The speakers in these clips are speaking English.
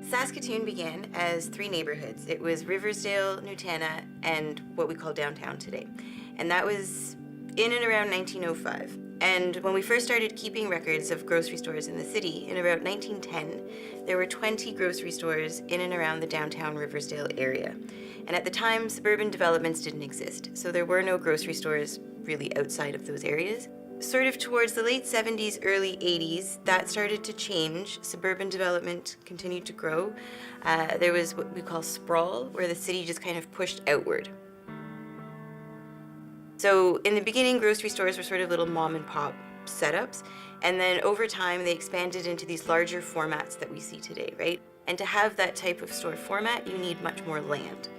Saskatoon began as 3 neighbourhoods. It was Riversdale, Nutana, and what we call downtown today. And that was in and around 1905. And when we first started keeping records of grocery stores in the city, in about 1910, there were 20 grocery stores in and around the downtown Riversdale area. And at the time, suburban developments didn't exist, so there were no grocery stores really outside of those areas. Sort of towards the late 70s, early 80s, that started to change. Suburban development continued to grow. There was what we call sprawl, where the city just kind of pushed outward. So in the beginning, grocery stores were sort of little mom and pop setups. And then over time, they expanded into these larger formats that we see today, right? And to have that type of store format, you need much more land.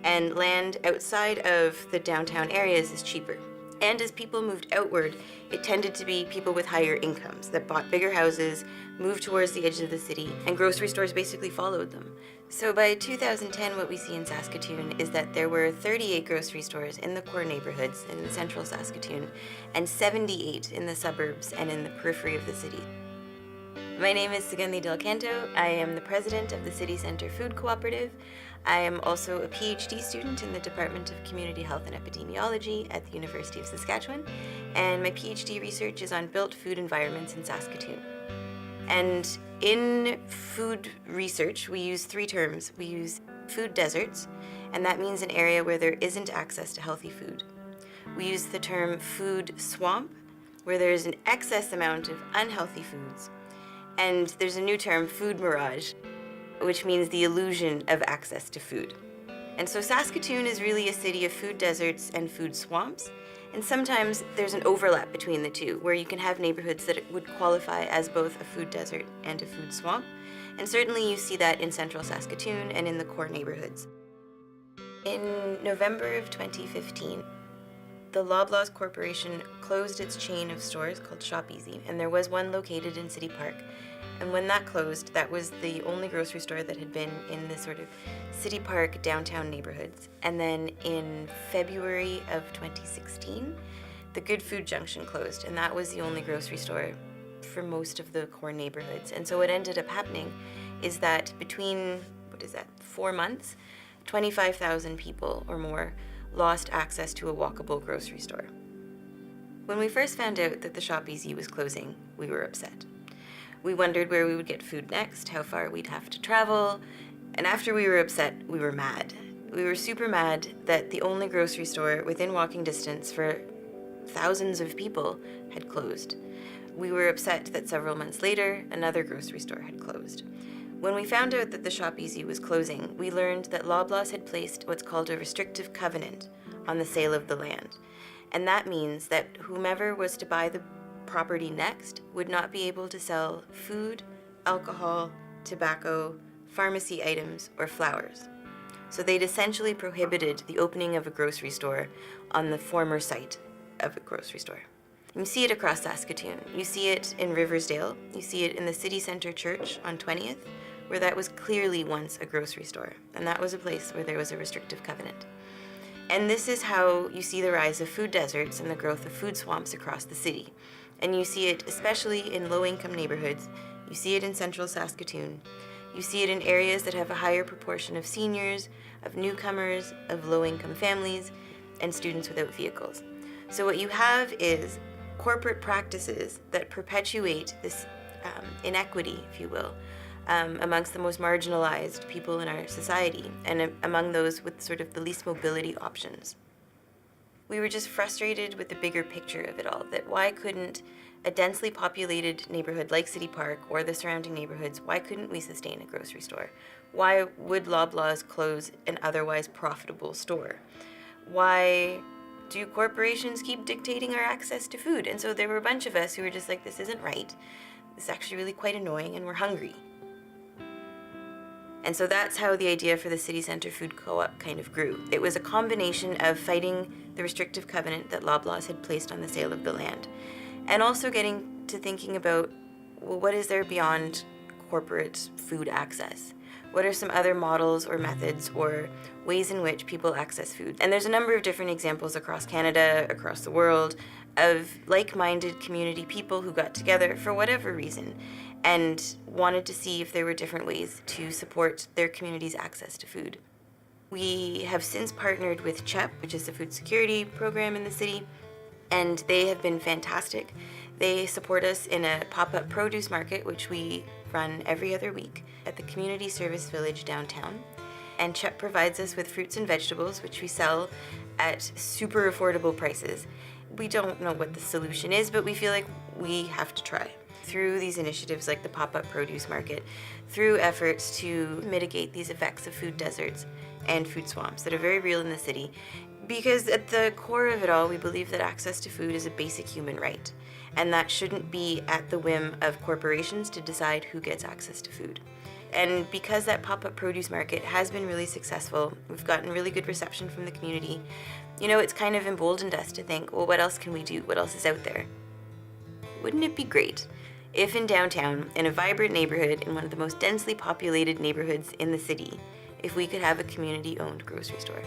And land outside of the downtown areas is cheaper. And as people moved outward, it tended to be people with higher incomes that bought bigger houses, moved towards the edge of the city, and grocery stores basically followed them. So by 2010, what we see in Saskatoon is that there were 38 grocery stores in the core neighborhoods in central Saskatoon, and 78 in the suburbs and in the periphery of the city. My name is Sugandhi Del Canto. I am the president of the City Centre Food Cooperative. I am also a PhD student in the Department of Community Health and Epidemiology at the University of Saskatchewan, and my PhD research is on built food environments in Saskatoon. And in food research, we use 3 terms. We use food deserts, and that means an area where there isn't access to healthy food. We use the term food swamp, where there's an excess amount of unhealthy foods. And there's a new term, food mirage, which means the illusion of access to food. And so Saskatoon is really a city of food deserts and food swamps, and sometimes there's an overlap between the two, where you can have neighborhoods that would qualify as both a food desert and a food swamp, and certainly you see that in central Saskatoon and in the core neighborhoods. In November of 2015, the Loblaws Corporation closed its chain of stores called Shop Easy, and there was one located in City Park. And when that closed, that was the only grocery store that had been in the sort of City Park downtown neighborhoods. And then in February of 2016, the Good Food Junction closed, and that was the only grocery store for most of the core neighborhoods. And so what ended up happening is that between, 4 months, 25,000 people or more lost access to a walkable grocery store. When we first found out that the Shop Easy was closing, we were upset. We wondered where we would get food next, how far we'd have to travel, and after we were upset, we were mad. We were super mad that the only grocery store within walking distance for thousands of people had closed. We were upset that several months later, another grocery store had closed. When we found out that the Shop Easy was closing, we learned that Loblaws had placed what's called a restrictive covenant on the sale of the land. And that means that whomever was to buy the property next would not be able to sell food, alcohol, tobacco, pharmacy items, or flowers. So they'd essentially prohibited the opening of a grocery store on the former site of a grocery store. You see it across Saskatoon. You see it in Riversdale. You see it in the City Centre Church on 20th, where that was clearly once a grocery store. And that was a place where there was a restrictive covenant. And this is how you see the rise of food deserts and the growth of food swamps across the city. And you see it especially in low-income neighborhoods. You see it in central Saskatoon. You see it in areas that have a higher proportion of seniors, of newcomers, of low-income families, and students without vehicles. So what you have is corporate practices that perpetuate this inequity, if you will, amongst the most marginalized people in our society and among those with sort of the least mobility options. We were just frustrated with the bigger picture of it all, that why couldn't a densely populated neighborhood like City Park or the surrounding neighborhoods, why couldn't we sustain a grocery store? Why would Loblaws close an otherwise profitable store? Why do corporations keep dictating our access to food? And so there were a bunch of us who were just like, this isn't right. This is actually really quite annoying, and we're hungry. And so that's how the idea for the City Centre Food Co-op kind of grew. It was a combination of fighting the restrictive covenant that Loblaws had placed on the sale of the land, and also getting to thinking about, well, what is there beyond corporate food access? What are some other models or methods or ways in which people access food? And there's a number of different examples across Canada, across the world, of like-minded community people who got together for whatever reason and wanted to see if there were different ways to support their community's access to food. We have since partnered with CHEP, which is the food security program in the city, and they have been fantastic. They support us in a pop-up produce market, which we run every other week at the Community Service Village downtown. And CHEP provides us with fruits and vegetables, which we sell at super affordable prices. We don't know what the solution is, but we feel like we have to try. Through these initiatives like the pop-up produce market, through efforts to mitigate these effects of food deserts and food swamps that are very real in the city. Because at the core of it all, we believe that access to food is a basic human right, and that shouldn't be at the whim of corporations to decide who gets access to food. And because that pop-up produce market has been really successful, we've gotten really good reception from the community, it's kind of emboldened us to think, well, what else can we do? What else is out there? Wouldn't it be great if in downtown, in a vibrant neighborhood, in one of the most densely populated neighborhoods in the city, if we could have a community-owned grocery store?